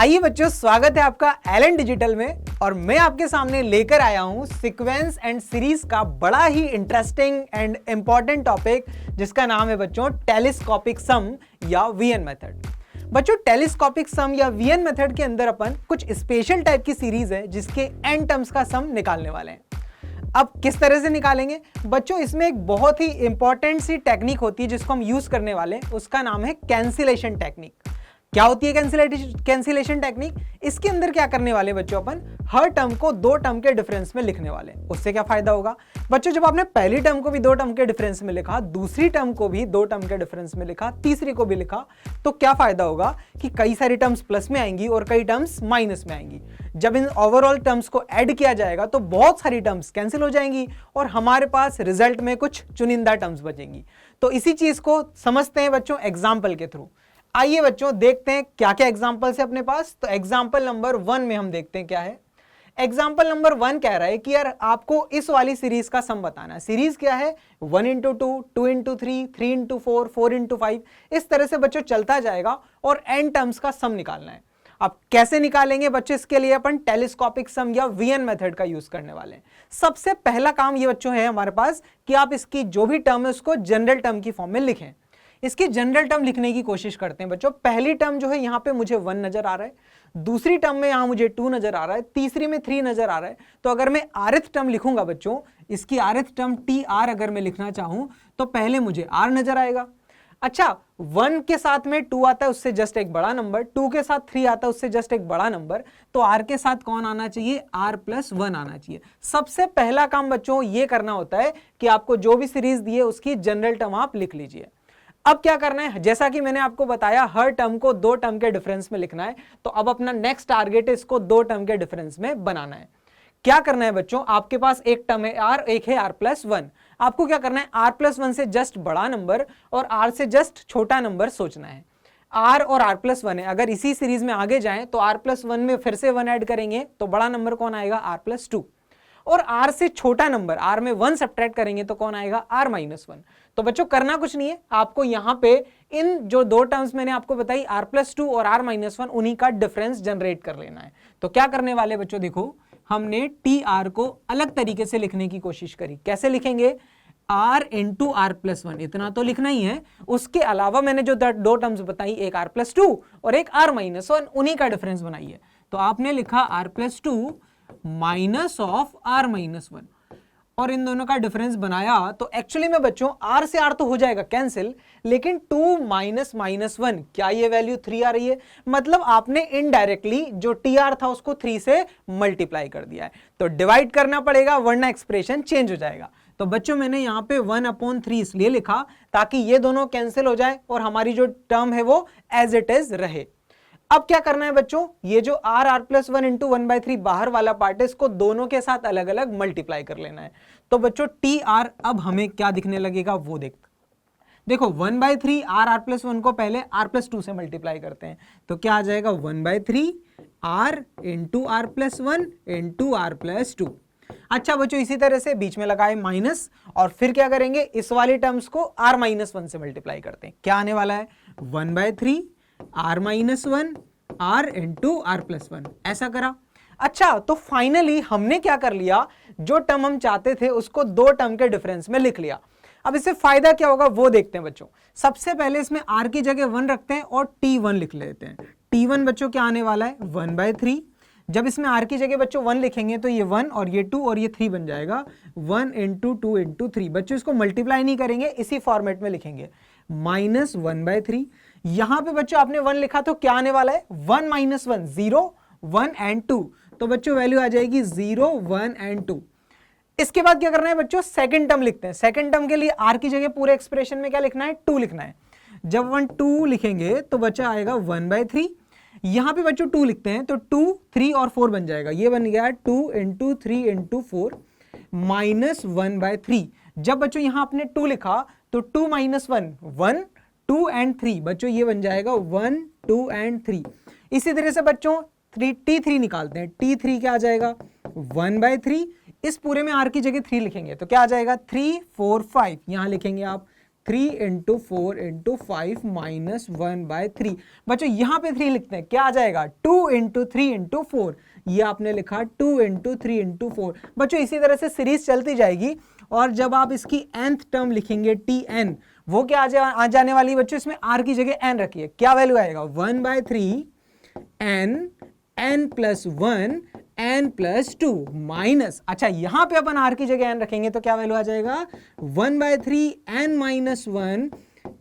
आइए बच्चों, स्वागत है आपका एलन डिजिटल में। और मैं आपके सामने लेकर आया हूं सीक्वेंस एंड सीरीज का बड़ा ही इंटरेस्टिंग एंड इंपॉर्टेंट टॉपिक, जिसका नाम है बच्चों टेलीस्कोपिक सम या वीएन मेथड। बच्चों, टेलीस्कोपिक सम या वीएन मेथड के अंदर अपन कुछ स्पेशल टाइप की सीरीज है जिसके एन टर्म्स का सम निकालने वाले हैं। अब किस तरह से निकालेंगे बच्चों, इसमें एक बहुत ही इंपॉर्टेंट सी टेक्निक होती है जिसको हम यूज करने वाले हैं, उसका नाम है कैंसिलेशन टेक्निक। क्या होती है कैंसिलेशन टेक्निक? इसके अंदर क्या करने वाले बच्चों, अपन हर टर्म को दो टर्म के डिफरेंस में लिखने वाले हैं। उससे क्या फायदा होगा बच्चों, जब आपने पहली टर्म को भी दो टर्म के डिफरेंस में लिखा, दूसरी टर्म को भी दो टर्म के डिफरेंस में लिखा, तीसरी को भी लिखा, तो क्या फायदा होगा कि कई सारी टर्म्स प्लस में आएंगी और कई टर्म्स माइनस में आएंगी। जब इन ओवरऑल टर्म्स को ऐड किया जाएगा तो बहुत सारी टर्म्स कैंसिल हो जाएंगी और हमारे पास रिजल्ट में कुछ चुनिंदा टर्म्स बचेंगी। तो इसी चीज को समझते हैं बच्चों एग्जाम्पल के थ्रू। आइए बच्चों देखते हैं क्या क्या एग्जाम्पल्स है अपने पास। तो एग्जाम्पल नंबर 1 में हम देखते हैं क्या है। एग्जाम्पल नंबर 1 कह रहा है कि यार आपको इस वाली सीरीज का सम बताना है। सीरीज क्या है? 1 into 2, 2 into 3, 3 into 4, 4 into 5, इस तरह से बच्चों चलता जाएगा और एन टर्म्स का सम निकालना है। अब कैसे निकालेंगे बच्चों, इसके लिए अपन टेलीस्कोपिक सम या वीएन मेथड का यूज करने वाले हैं। सबसे पहला काम ये बच्चों है हमारे पास कि आप इसकी जो भी टर्म है उसको जनरल टर्म की फॉर्म में लिखें। इसकी जनरल टर्म लिखने की कोशिश करते हैं बच्चों। पहली टर्म जो है यहाँ पे मुझे 1 नजर आ रहा है, दूसरी टर्म में यहाँ मुझे 2 नजर आ रहा है, तीसरी में 3 नजर आ रहा है। तो अगर मैं rth टर्म लिखूंगा बच्चों, इसकी rth टर्म tr अगर मैं लिखना चाहूं तो पहले मुझे r नजर आएगा। अच्छा, 1 के साथ में 2 आता है, उससे जस्ट एक बड़ा नंबर, 2 के साथ 3 आता है, उससे जस्ट एक बड़ा नंबर। तो r के साथ कौन आना चाहिए? r+1 आना चाहिए। सबसे पहला काम बच्चों ये करना होता है कि आपको जो भी सीरीज दी है उसकी जनरल टर्म आप लिख लीजिए। अब क्या करना है, जैसा कि मैंने आपको बताया हर टर्म को दो टर्म के डिफरेंस में लिखना है। तो अब अपना नेक्स्ट टारगेट है इसको दो टर्म के डिफरेंस में बनाना है। क्या करना है बच्चों, आपके पास एक टर्म है r, एक है r+1। आपको क्या करना है, r+1 से जस्ट बड़ा नंबर और r से जस्ट छोटा नंबर सोचना है। r और r+1 है, अगर इसी सीरीज में आगे जाएं तो r+1 में फिर से 1 ऐड करेंगे तो बड़ा नंबर कौन आएगा? r+2। और r से छोटा नंबर r में 1 सब्ट्रैक्ट करेंगे तो कौन आएगा? r-1। तो बच्चों करना कुछ नहीं है, आपको यहां पे इन जो दो टर्म्स मैंने आपको बताई r+2 और r-1, उन्हीं का डिफरेंस जनरेट कर लेना है। तो क्या करने वाले बच्चों, देखो हमने tr को अलग तरीके से लिखने की कोशिश करी। कैसे लिखेंगे? r into r+1, इतना तो लिखना ही है। उसके अलावा मैंने जो दो टर्म्स बताई, एक r+2 और एक r-1, उन्हीं का डिफरेंस बनाइए। तो आपने लिखा r+2 माइनस ऑफ r-1 और इन दोनों का डिफरेंस बनाया। तो एक्चुअली में बच्चों r से r तो हो जाएगा कैंसिल, लेकिन 2 माइनस -1, क्या ये वैल्यू 3 आ रही है? मतलब आपने इनडायरेक्टली जो tr था उसको 3 से मल्टीप्लाई कर दिया है। तो डिवाइड करना पड़ेगा वरना एक्सप्रेशन चेंज हो जाएगा। तो बच्चों मैंने यहाँ पे 1/3 इसलिए लिखा ताकि ये दोनों कैंसिल हो जाए और हमारी जो टर्म है वो एज इट इज रहे। अब क्या करना है बच्चों, ये जो r+1 into 1/3 बाहर वाला पार्ट है, इसको दोनों के साथ अलग अलग मल्टीप्लाई कर लेना है। तो बच्चों tr अब हमें क्या दिखने लगेगा वो देखो 1/3 r+1 को पहले r+2 से मल्टीप्लाई करते हैं तो क्या आ जाएगा? 1/3 r into r+1 into r+2। अच्छा बच्चों, इसी तरह से बीच में लगाए माइनस और फिर क्या करेंगे, इस वाली टर्म्स को r-1 से मल्टीप्लाई करते हैं। क्या आने वाला है? 1/3 r-1 r into r+1, ऐसा करा। अच्छा, तो फाइनली हमने क्या कर लिया, जो टर्म हम चाहते थे उसको दो टर्म के डिफरेंस में लिख लिया। अब इससे फायदा क्या होगा वो देखते हैं बच्चों। सबसे पहले इसमें r की जगह 1 रखते हैं और t1 लिख लेते हैं। t1 बच्चों क्या आने वाला है? 1/3। जब इसमें r की जगह बच्चों 1 लिखेंगे तो ये 1 और ये 2 और ये 3 बन जाएगा। 1 into 2 into 3। बच्चों इसको मल्टीप्लाई नहीं करेंगे, इसी फॉर्मेट में लिखेंगे। -1/3। यहां पे बच्चों आपने 1 लिखा तो क्या आने वाला है? 1 - 1, 0, 1 and 2। तो बच्चों वैल्यू आ जाएगी 0, 1 and 2। इसके बाद क्या करना है बच्चों, सेकंड टर्म लिखते हैं। सेकंड टर्म के लिए r की जगह पूरे एक्सप्रेशन में क्या लिखना है? 2 लिखना है। जब 1 2 लिखेंगे तो बच्चा आएगा 1/3। यहां पे बच्चों 2 लिखते हैं तो 2, 3 और 4 बन जाएगा। ये बन गया 2 into 3 into 4 -1/3। जब बच्चों यहां आपने 2 लिखा तो 2 - 1, 1, 2 and 3। बच्चों ये बन जाएगा 1, 2 and 3। इसी तरह से बच्चों t3 निकालते हैं। t3 क्या आ जाएगा? 1/3। इस पूरे में r की जगह 3 लिखेंगे तो क्या आ जाएगा? 3, 4, 5। यहां लिखेंगे आप 3 इंटू 4 इंटू 5 माइनस 1/3। बच्चों यहां पे 3 लिखते हैं, क्या आ जाएगा 2 इंटू 3 इंटू 4। ये आपने लिखा 2 इंटू 3 इंटू 4। बच्चों इसी तरह से सीरीज चलती जाएगी और जब आप इसकी nth टर्म लिखेंगे tn, वो क्या आ जाने वाली बच्चों, इसमें r की जगह n रखिए, क्या वैल्यू आएगा 1/3 n plus 1 n plus 2 minus, अच्छा यहां पे अपन r की जगह n रखेंगे तो क्या वैल्यू आ जाएगा 1/3 n minus 1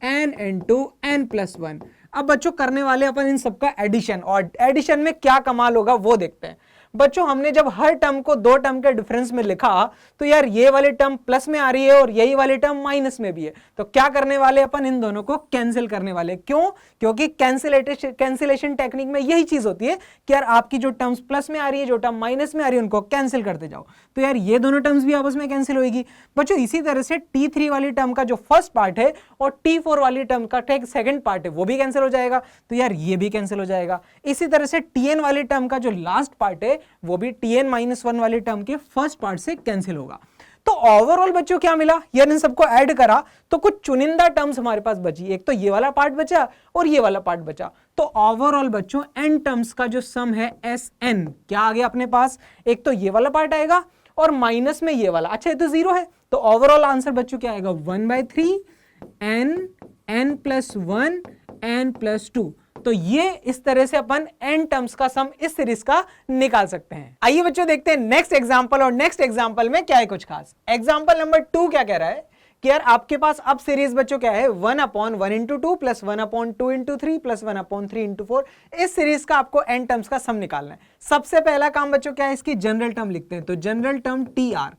n into n plus 1। अब बच्चों करने वाले अपन इन सबका एडिशन, और एडिशन में क्या कमाल होगा वो देखते हैं। बच्चों हमने जब हर टर्म को दो टर्म के डिफरेंस में लिखा तो यार ये वाली टर्म प्लस में आ रही है और यही वाली टर्म माइनस में भी है, तो क्या करने वाले अपन इन दोनों को कैंसिल करने वाले। क्यों? क्योंकि कैंसिलेशन टेक्निक में यही चीज होती है कि यार आपकी जो टर्म्स प्लस में आ रही है, जो टर्म माइनस में आ रही है, उनको कैंसिल करते जाओ, तो यार ये दोनों टर्म्स भी आपस में कैंसिल होगी। बच्चों इसी तरह से t3 वाली टर्म का जो फर्स्ट पार्ट है और t4 वाली टर्म का सेकंड पार्ट है वो भी कैंसिल हो जाएगा, तो यार ये भी कैंसिल हो जाएगा। इसी तरह से tn वाली टर्म का जो लास्ट पार्ट है वो भी tn-1 वाली टर्म के फर्स्ट पार्ट से कैंसिल होगा। तो ओवरऑल बच्चों क्या मिला, यार इन सबको ऐड करा तो कुछ चुनिंदा टर्म्स हमारे पास बची, एक तो ये वाला पार्ट बचा और ये वाला पार्ट बचा। तो ओवरऑल बच्चों n टर्म्स का जो सम है Sn, क्या आ गया अपने पास, एक तो ये वाला पार्ट आएगा और माइनस में ये वाला, अच्छा ये तो जीरो है, तो ओवरऑल आंसर बच्चों क्या आएगा 1/3 n प्लस 1 n प्लस 2। तो ये इस तरह से अपन n टर्म्स का सम इस सीरीज का निकाल सकते हैं। आइए बच्चों देखते हैं नेक्स्ट एग्जांपल, और नेक्स्ट एग्जांपल में क्या है कुछ खास। एग्जांपल नंबर 2 क्या कह रहा है कि यार आपके पास अब सीरीज बच्चों क्या है 1/1 into 2 plus 1/2 into 3 plus 1/3 into 4। इस सीरीज का आपको n टर्म्स का सम निकालना है। सबसे पहला काम बच्चों क्या है, इसकी जनरल टर्म लिखते हैं। तो जनरल टर्म tr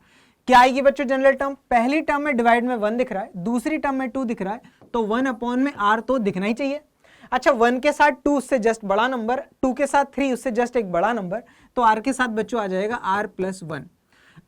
क्या आएगी बच्चों, जनरल टर्म पहली टर्म में डिवाइड में 1 दिख रहा है, दूसरी टर्म में 2 दिख रहा है, तो 1 में r तो दिखना ही चाहिए। अच्छा 1 के साथ 2 उससे जस्ट बड़ा नंबर, 2 के साथ 3 उससे जस्ट एक बड़ा नंबर, तो r के साथ बच्चों आ जाएगा r प्लस 1।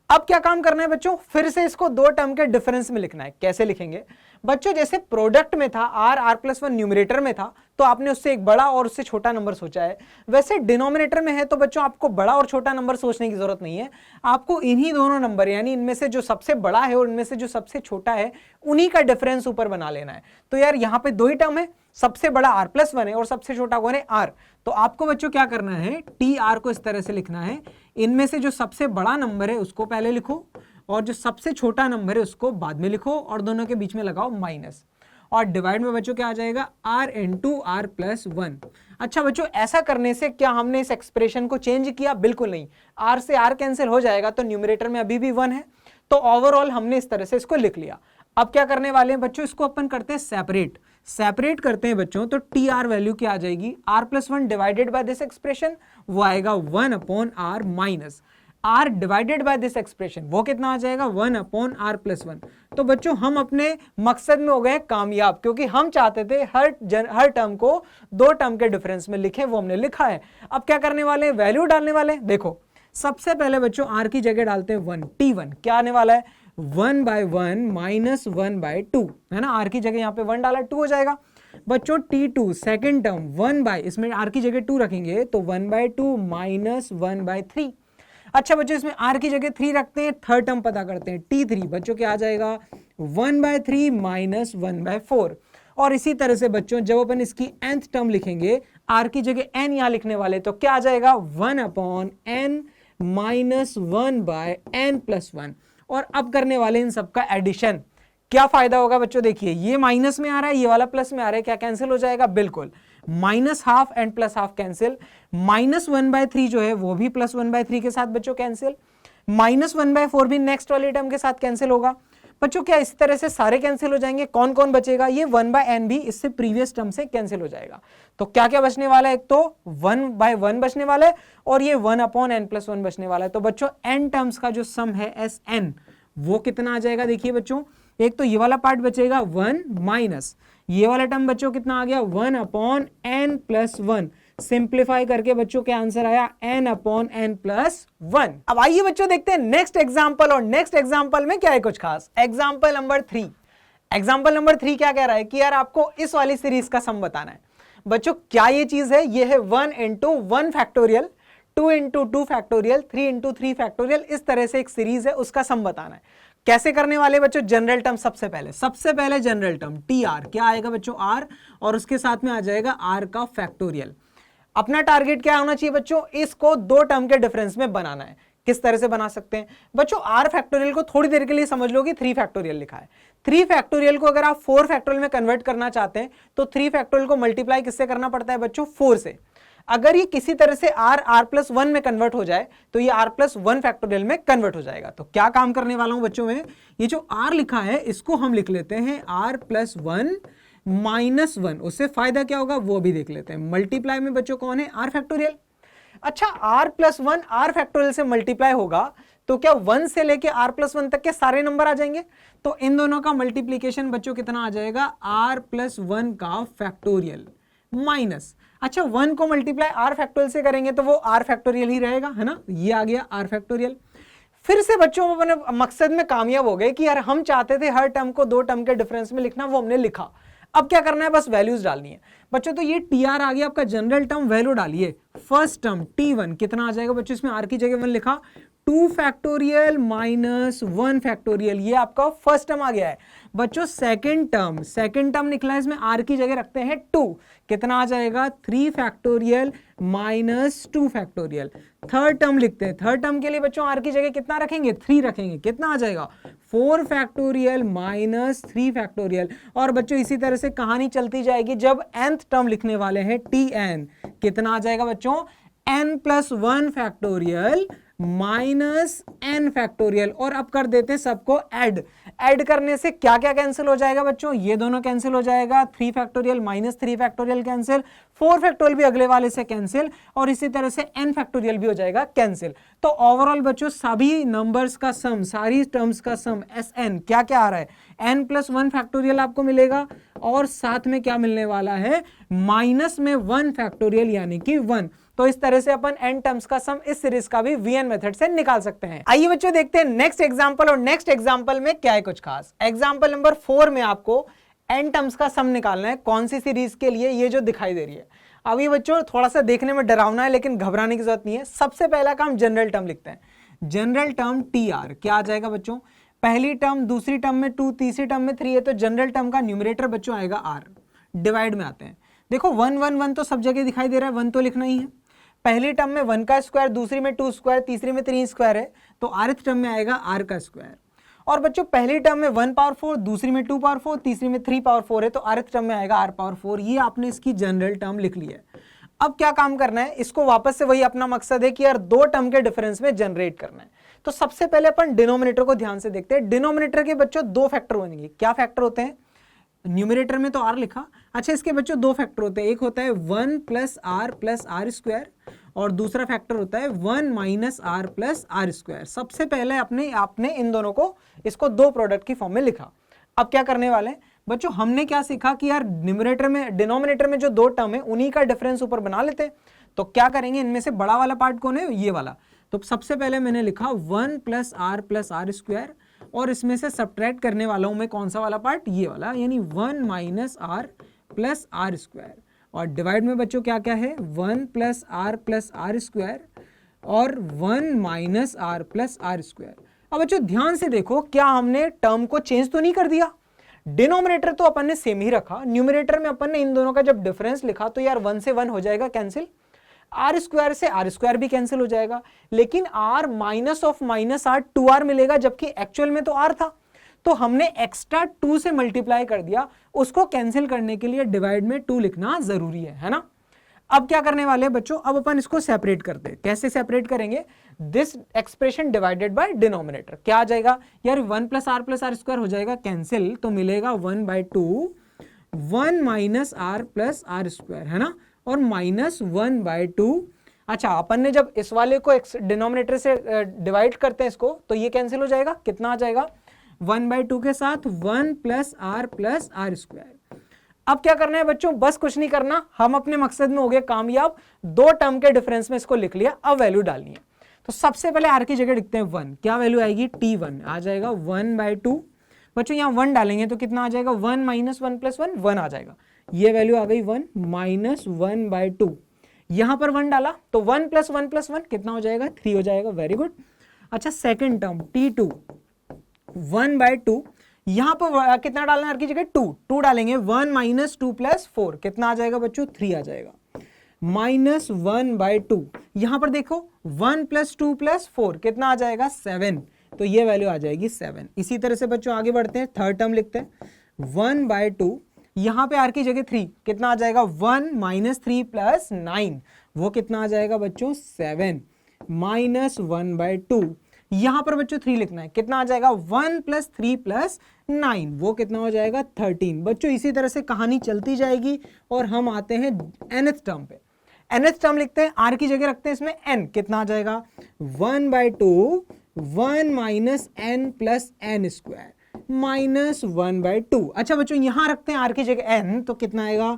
अब क्या काम करना है बच्चों, फिर से इसको दो टर्म के डिफरेंस में लिखना है। कैसे लिखेंगे बच्चों, जैसे प्रोडक्ट में था r प्लस 1 न्यूमरेटर में था तो आपने उससे एक बड़ा और उससे छोटा नंबर सोचा है, वैसे डिनोमिनेटर में है तो बच्चों आपको बड़ा और छोटा नंबर सोचने की जरूरत नहीं है, आपको इन्हीं दोनों नंबर यानी इनमें से जो सबसे बड़ा है और इनमें से जो सबसे छोटा है उन्हीं का डिफरेंस ऊपर बना लेना है। तो यार यहाँ पे दो ही टर्म है, सबसे बड़ा r प्लस 1 है और सबसे छोटा कौन है r, तो आपको बच्चों क्या करना है tr को इस तरह से लिखना है, इनमें से जो सबसे बड़ा नंबर है उसको पहले लिखो और जो सबसे छोटा नंबर है उसको बाद में लिखो और दोनों के बीच में लगाओ माइनस, और डिवाइड में बच्चों क्या आ जाएगा r इंटू r प्लस 1। अच्छा बच्चों ऐसा करने से क्या हमने इस एक्सप्रेशन को चेंज किया, बिल्कुल नहीं, r से r कैंसिल हो जाएगा तो न्यूमरेटर में अभी भी 1 है, तो ओवरऑल हमने इस तरह से इसको लिख लिया। अब क्या करने वाले हैं बच्चों, इसको अपन करते हैं सेपरेट करते हैं बच्चों, तो tr वैल्यू क्या आ जाएगी r plus 1 divided by this expression, वो आएगा 1/r minus r divided by this expression, वो कितना आ जाएगा 1/r प्लस 1। तो बच्चों हम अपने मकसद में हो गए कामयाब, क्योंकि हम चाहते थे हर टर्म को दो टर्म के डिफरेंस में लिखें, वो हमने लिखा है। अब क्या करने वाले हैं, वैल्यू डालने वाले हैं। देखो सबसे पहले बच्चों r की जगह डालते हैं 1, t1 क्या आने वाला है 1/1 माइनस 1/2 है ना, r की जगह यहाँ पे 1 डाला 2 हो जाएगा। बच्चों t2 सेकेंड टर्म 1 इसमें r की जगह 2 रखेंगे तो 1/2 माइनस 1/3। अच्छा बच्चों इसमें r की जगह 3 रखते हैं, थर्ड टर्म पता करते हैं t3 बच्चों क्या आ जाएगा 1/3 माइनस 1/4। और इसी तरह से बच्चों जब अपन इसकी nth टर्म लिखेंगे r की जगह n यहां लिखने वाले तो क्या आ जाएगा 1/n माइनस 1/n प्लस 1। और अब करने वाले इन सबका एडिशन, क्या फायदा होगा बच्चों, देखिए ये माइनस में आ रहा है ये वाला प्लस में आ रहा है, क्या कैंसिल हो जाएगा, बिल्कुल minus half and plus half cancel, minus 1/3 जो है वो भी प्लस 1/3 के साथ बच्चों कैंसिल, माइनस 1/4 भी नेक्स्ट वाले टर्म के साथ कैंसिल होगा। बच्चों क्या इस तरह से सारे कैंसिल हो जाएंगे, कौन कौन बचेगा, ये 1/n भी इससे प्रीवियस टर्म से कैंसिल हो जाएगा। तो क्या क्या बचने वाला है, एक तो 1/1 बचने वाला है और ये 1/n प्लस 1 बचने वाला है। तो बच्चों n टर्म्स का जो सम है Sn वो कितना आ जाएगा, देखिए बच्चों एक तो ये वाला पार्ट बचेगा 1 माइनस ये वाला टर्म बच्चों कितना आ गया 1/n प्लस 1। सिंप्लीफाई करके बच्चों क्या आंसर आया n/n प्लस 1। अब आइए बच्चों देखते हैं नेक्स्ट एग्जांपल, और नेक्स्ट एग्जांपल में क्या है कुछ खास। एग्जांपल नंबर 3 क्या कह रहा है कि यार आपको इस वाली सीरीज का सम बताना है। बच्चों क्या ये चीज है, ये है 1 into 1 factorial, 2 into 2 factorial, 3 into 3 factorial, इस तरह से एक सीरीज है उसका सम बताना है। कैसे करने वाले बच्चों? जनरल टर्म सबसे पहले जनरल टर्म टी आर, क्या आएगा बच्चों? आर, और उसके साथ में आ जाएगा आर का फैक्टोरियल। अपना टारगेट क्या होना चाहिए बच्चों? इसको दो टर्म के डिफरेंस में बनाना है। किस तरह से बना सकते हैं बच्चों? आर फैक्टोरियल को थोड़ी देर के लिए समझ लो कि 3 फैक्टोरियल लिखा है। 3 फैक्टोरियल को अगर आप 4 फैक्टोरियल में कन्वर्ट करना चाहते हैं तो 3 फैक्टोरियल को मल्टीप्लाई किससे करना पड़ता है बच्चों? 4 से। अगर ये किसी तरह से आर प्लस 1 में कन्वर्ट हो जाए तो ये आर प्लस 1 फैक्टोरियल में कन्वर्ट हो जाएगा। तो क्या काम करने वाला हूं बच्चों में, ये जो आर लिखा है इसको हम लिख लेते हैं आर प्लस 1 माइनस 1। उससे फायदा क्या होगा वो भी देख लेते हैं। मल्टीप्लाई में बच्चों कौन है? R factorial. अच्छा, आर प्लस 1 आर फैक्टोरियल से मल्टीप्लाई होगा तो क्या 1 से लेके आर प्लस 1 तक के सारे नंबर आ जाएंगे? तो इन दोनों का मल्टीप्लीकेशन बच्चों कितना आ जाएगा? आर प्लस 1 का फैक्टोरियल माइनस, अच्छा 1 को मल्टीप्लाई आर फैक्टोरियल से करेंगे तो वो आर फैक्टोरियल ही रहेगा, है ना? ये आ गया आर फैक्टोरियल। फिर से बच्चों अपने मकसद में कामयाब हो गए कि यार हम चाहते थे हर टर्म को दो टर्म के डिफरेंस में लिखना, वो हमने लिखा। अब क्या करना है? बस वैल्यूज डालनी है बच्चों। तो ये टी आर आ गया आपका जनरल टर्म, वैल्यू डालिए। फर्स्ट टर्म T1 कितना आ जाएगा बच्चों? इसमें आर की जगह 1 लिखा, 2 फैक्टोरियल माइनस 1 फैक्टोरियल, ये आपका फर्स्ट टर्म आ गया है बच्चों। सेकंड टर्म निकला है, इसमें आर की जगह रखते हैं 2, कितना आ जाएगा? 3 factorial minus 2 factorial. Third term लिखते हैं, थर्ड टर्म के लिए बच्चों आर की जगह कितना रखेंगे? 3 रखेंगे, कितना आ जाएगा? 4 फैक्टोरियल माइनस 3 फैक्टोरियल। और बच्चों इसी तरह से कहानी चलती जाएगी। जब nth टर्म लिखने वाले हैं Tn, कितना आ जाएगा बच्चों? n plus 1 factorial minus n factorial. और अब कर देते हैं सबको ऐड करने से क्या क्या कैंसिल हो जाएगा बच्चों? ये दोनों कैंसिल हो जाएगा, 3 factorial minus 3 factorial cancel, 4 factorial भी अगले वाले से कैंसिल, और इसी तरह से n फैक्टोरियल भी हो जाएगा कैंसिल। तो ओवरऑल बच्चों सभी नंबर्स का सम, सारी टर्म्स का सम Sn क्या क्या आ रहा है? n प्लस 1 फैक्टोरियल आपको मिलेगा, और साथ में क्या मिलने वाला है? माइनस में 1 फैक्टोरियल यानी कि 1। तो इस तरह से अपन n टर्म्स का सम इस सीरीज का भी VN मेथड से निकाल सकते हैं। आइए बच्चों देखते हैं नेक्स्ट एग्जांपल, और नेक्स्ट एग्जांपल में क्या है कुछ खास। एग्जांपल नंबर 4 में आपको n टर्म्स का सम निकालना है। कौन सी सीरीज के लिए? ये जो दिखाई दे रही है। अब ये बच्चों थोड़ा सा देखने में डरावना है, लेकिन घबराने की जरूरत नहीं है। सबसे पहला काम जनरल टर्म लिखते हैं। जनरल टर्म TR क्या आ जाएगा बच्चों? पहली टर्म दूसरी टर्म में 2, तीसरी टर्म में 3 है, तो जनरल टर्म का न्यूमरेटर बच्चों आएगा R। डिवाइड में आते हैं, देखो 1 1 1 तो सब जगह दिखाई दे रहा है, 1 तो लिखना ही है। पहली टर्म में 1 का स्क्वायर, दूसरी में 2 स्क्वायर, तीसरी में 3 स्क्वायर है, तो rth टर्म में आएगा r का स्क्वायर। और बच्चों पहली टर्म में 1 पावर 4, दूसरी में 2 पावर 4, तीसरी में 3 पावर 4 है, तो rth टर्म में आएगा r पावर 4। ये आपने इसकी जनरल टर्म लिख ली है। अब क्या काम करना है? इसको वापस से वही अपना मकसद है कि यार दो टर्म के डिफरेंस में जनरेट करना है। तो सबसे पहले अपन डिनोमिनेटर को ध्यान से देखते हैं। डिनोमिनेटर के बच्चों दो फैक्टर बनेंगे। क्या फैक्टर होते हैं? न्यूमरेटर में तो r लिखा, अच्छा इसके बच्चों दो फैक्टर होते हैं। एक होता है 1 प्लस आर स्क्वायर, और दूसरा फैक्टर होता है 1 minus r plus r square. सबसे पहले आपने इन दोनों को, इसको दो प्रोडक्ट की फॉर्म में लिखा। अब क्या करने वाले हैं बच्चों? हमने क्या सीखा कि यार न्यूमरेटर में, डिनोमिनेटर में जो दो टर्म है उन्हीं का डिफरेंस ऊपर बना लेते हैं। तो क्या करेंगे? इनमें से बड़ा वाला पार्ट कौन है? ये वाला। तो सबसे पहले मैंने लिखा 1 प्लस आर स्क्वायर, और इसमें से सब्ट्रैक्ट करने वाला हूं मैं कौन सा वाला पार्ट? ये वाला, यानी 1 minus r plus r square. और डिवाइड में बच्चों क्या क्या है? 1 प्लस आर स्क्वायर और 1 minus r plus r square. अब बच्चों ध्यान से देखो, क्या हमने टर्म को चेंज तो नहीं कर दिया? डिनोमिनेटर तो अपन ने सेम ही रखा, न्यूमरेटर में अपन ने इन दोनों का जब डिफरेंस लिखा तो यार 1 से 1 हो जाएगा कैंसिल, आर स्क्वायर से आर स्क्वायर भी कैंसिल हो जाएगा, लेकिन r minus of minus r 2r मिलेगा, जबकि एक्चुअल में तो r था। तो हमने एक्स्ट्रा 2 से मल्टीप्लाई कर दिया। उसको कैंसिल करने के लिए डिवाइड में 2 लिखना जरूरी है ना? अब क्या करने वाले हैं बच्चों? अब अपन इसको सेपरेट करते हैं। कैसे सेपरेट करेंगे? This expression divided by denominator. क्या आ जाएगा यार? 1 प्लस आर स्क्वायर हो जाएगा कैंसिल, तो मिलेगा 1/2 1 minus r plus r square, है ना? और माइनस 1/2। अच्छा, अपन ने जब इस वाले को डिनोमिनेटर से डिवाइड करते हैं इसको, तो ये कैंसिल हो जाएगा। कितना आ जाएगा? 1/2 के साथ 1 प्लस आर स्क्वायर। अब क्या करना है बच्चों? बस कुछ नहीं करना, हम अपने मकसद में हो गए कामयाब। दो टर्म के डिफरेंस में इसको लिख लिया, अब वैल्यू डालनी है। तो सबसे पहले आर की जगह लिखते हैं 1। क्या वैल्यू आएगी? T1 आ जाएगा 1/2। बच्चों यहाँ 1 डालेंगे तो कितना आ जाएगा? 1 माइनस 1 प्लस 1, 1 आ जाएगा। ये वैल्यू आ गई 1 माइनस 1/2। यहां पर 1 डाला तो 1 प्लस 1 प्लस 1 कितना हो जाएगा? 3 हो जाएगा। Very good. अच्छा, सेकेंड टर्म T2 1/2, यहां पर कितना डालना है आर की जगह 2 डालेंगे, 1 - 2 + 4 कितना आ जाएगा बच्चों 3 आ जाएगा, -1/2, यहां पर देखो 1 + 2 + 4 कितना आ जाएगा 7, तो ये वैल्यू आ जाएगी 7। इसी तरह से बच्चों आगे बढ़ते हैं, थर्ड टर्म लिखते हैं 1/2, यहां पे आर की जगह 3 कितना आ जाएगा 1 - 3 + 9 वो कितना आ जाएगा बच्चों 7 -1/2, यहां पर बच्चों 3 लिखना है, कितना आ जाएगा 1 + 3 + 9 वो कितना हो जाएगा 13। बच्चों इसी तरह से कहानी चलती जाएगी और हम आते हैं nth टर्म पे। nth टर्म लिखते हैं, r की जगह रखते हैं इसमें n, कितना आ जाएगा 1/2 1 - n + n² -1/2। अच्छा बच्चों यहां रखते हैं r की जगह n, तो कितना आएगा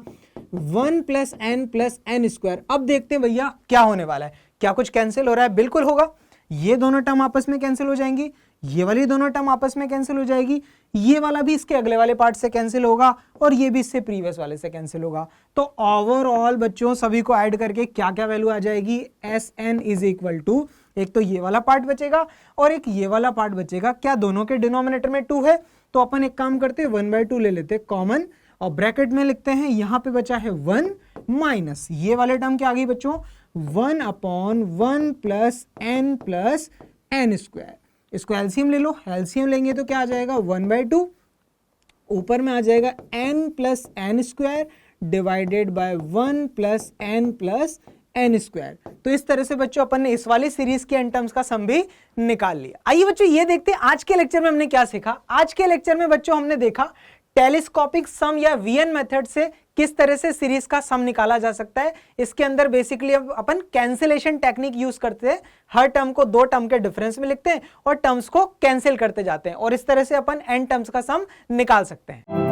1 + n + n²। अब देखते हैं भैया क्या होने वाला है, क्या कुछ कैंसिल हो रहा है, बिल्कुल होगा, ये दोनों टर्म आपस में कैंसिल हो जाएंगी, ये वाली दोनों टर्म आपस में कैंसिल हो जाएगी, ये वाला भी इसके अगले वाले पार्ट से कैंसिल होगा और ये भी इससे प्रीवियस वाले से कैंसिल होगा। तो ओवरऑल बच्चों सभी को ऐड करके क्या क्या वैल्यू आ जाएगी, Sn = एक तो ये वाला पार्ट बचेगा और एक ये वाला पार्ट बचेगा। क्या दोनों के डिनोमिनेटर में 2 है, तो अपन एक काम करते हैं 1/2 ले लेते कॉमन और ब्रैकेट में लिखते हैं, यहां पे बचा है 1 माइनस ये वाले टर्म क्या आ गई बच्चों 1/1 + n + n²। इसको एलसीएम ले लो, एलसीएम लेंगे तो क्या आ जाएगा 1/2, ऊपर में आ जाएगा n + n² divided by 1 + n + n²। तो इस तरह से बच्चों अपन ने इस वाली सीरीज के n टर्म्स का सम भी निकाल लिया। आइए बच्चों ये देखते हैं आज के लेक्चर में हमने क्या सीखा। आज के लेक्चर में बच्चों हमने देखा टेलीस्कोपिक सम या वीएन मेथड से किस तरह से सीरीज का सम निकाला जा सकता है। इसके अंदर बेसिकली अब अपन कैंसिलेशन टेक्निक यूज करते हैं, हर टर्म को 2 टर्म के डिफरेंस में लिखते हैं और टर्म्स को कैंसिल करते जाते हैं और इस तरह से अपन n टर्म्स का सम निकाल सकते हैं।